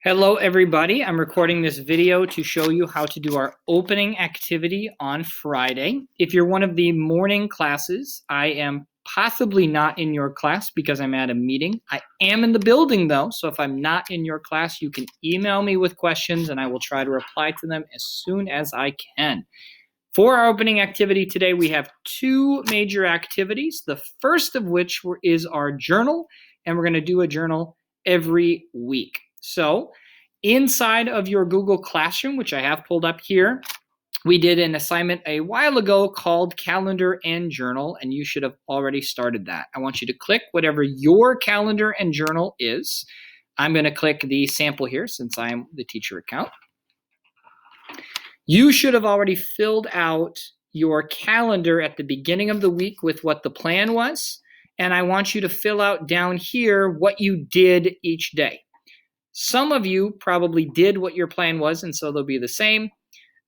Hello, everybody. I'm recording this video to show you how to do our opening activity on Friday. If you're one of the morning classes, I am possibly not in your class because I'm at a meeting. I am in the building though, so if I'm not in your class, you can email me with questions and I will try to reply to them as soon as I can. For our opening activity today, we have two major activities, the first of which is our journal, and we're going to do a journal every week. So inside of your Google Classroom, which I have pulled up here, we did an assignment a while ago called Calendar and Journal, and you should have already started that. I want you to click whatever your calendar and journal is. I'm going to click the sample here since I'm the teacher account. You should have already filled out your calendar at the beginning of the week with what the plan was, and I want you to fill out down here what you did each day. Some of you probably did what your plan was, and so they'll be the same.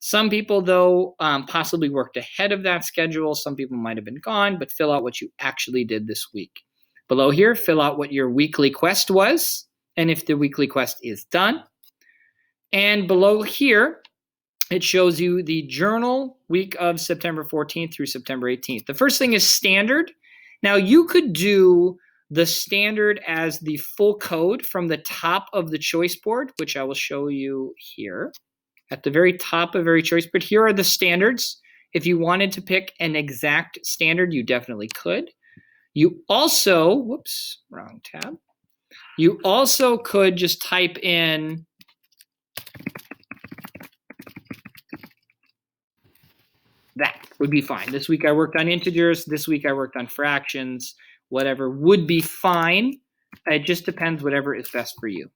Some people, though, possibly worked ahead of that schedule. Some people might have been gone, but fill out what you actually did this week. Below here, fill out what your weekly quest was, and if the weekly quest is done. And below here, it shows you the journal week of September 14th through September 18th. The first thing is standard. Now, you could do the standard as the full code from the top of the choice board, which I will show you here. At the very top of every choice board, here are the standards. If you wanted to pick an exact standard, you definitely could. You also, whoops, wrong tab. You also could just type in that would be fine. This week I worked on integers. This week I worked on fractions. Whatever would be fine. It just depends whatever is best for you.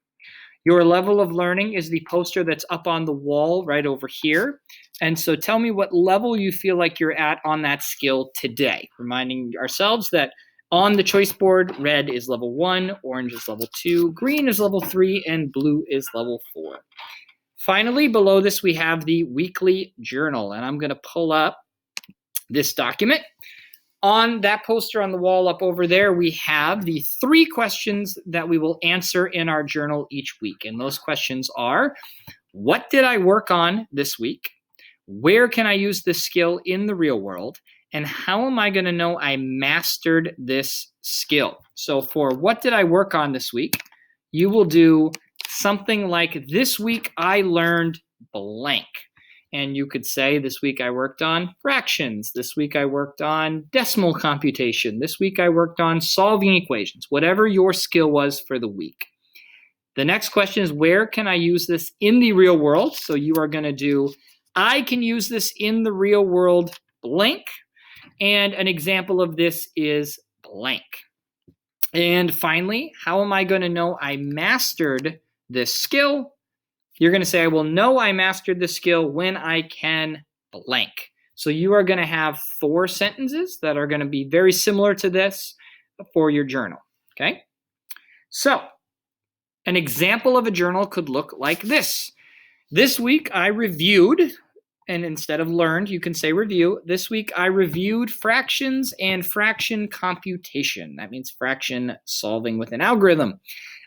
Your level of learning is the poster that's up on the wall right over here. And so tell me what level you feel like you're at on that skill today. Reminding ourselves that on the choice board, red is level 1, orange is level 2, green is level 3, and blue is level 4. Finally, below this, we have the weekly journal. And I'm going to pull up this document. On that poster on the wall up over there, we have the 3 questions that we will answer in our journal each week. And those questions are, what did I work on this week? Where can I use this skill in the real world? And how am I going to know I mastered this skill? So for what did I work on this week, you will do something like, this week I learned blank. And you could say, this week I worked on fractions. This week I worked on decimal computation. This week I worked on solving equations, whatever your skill was for the week. The next question is, where can I use this in the real world? So you are going to do, I can use this in the real world blank. And an example of this is blank. And finally, how am I going to know I mastered this skill? You're going to say, I will know I mastered this skill when I can blank. So you are going to have 4 sentences that are going to be very similar to this for your journal, okay? So an example of a journal could look like this. This week I reviewed, and instead of learned, you can say review. This week I reviewed fractions and fraction computation. That means fraction solving with an algorithm.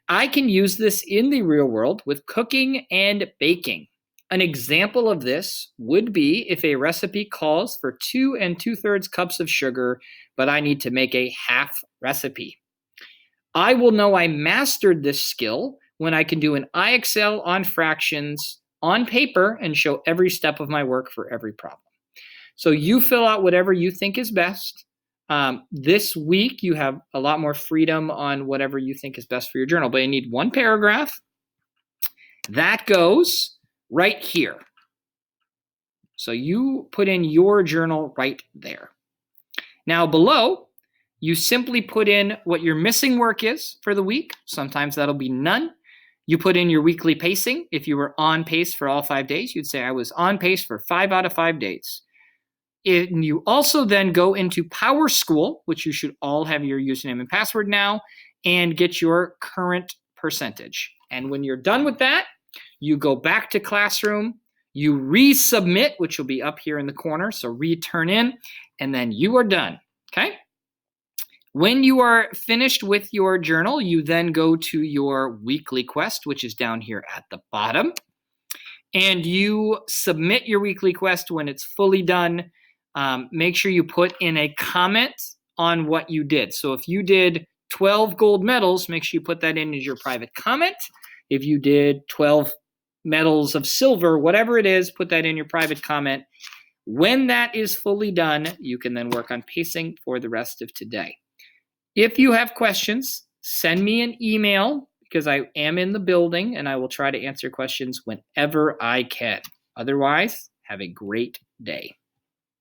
I can use this in the real world with cooking and baking. An example of this would be if a recipe calls for 2 2/3 cups of sugar, but I need to make a half recipe. I will know I mastered this skill when I can do an IXL on fractions on paper and show every step of my work for every problem. So you fill out whatever you think is best. This week, you have a lot more freedom on whatever you think is best for your journal, but you need 1 paragraph. That goes right here. So you put in your journal right there. Now below, you simply put in what your missing work is for the week. Sometimes that'll be none. You put in your weekly pacing. If you were on pace for all 5 days, you'd say I was on pace for 5 out of 5 days. And you also then go into PowerSchool, which you should all have your username and password now, and get your current percentage. And when you're done with that, you go back to Classroom, you resubmit, which will be up here in the corner, so return in, and then you are done, okay? When you are finished with your journal, you then go to your weekly quest, which is down here at the bottom. And you submit your weekly quest when it's fully done. Make sure you put in a comment on what you did. So if you did 12 gold medals, make sure you put that in as your private comment. If you did 12 medals of silver, whatever it is, put that in your private comment. When that is fully done, you can then work on pacing for the rest of today. If you have questions, send me an email because I am in the building and I will try to answer questions whenever I can. Otherwise, have a great day.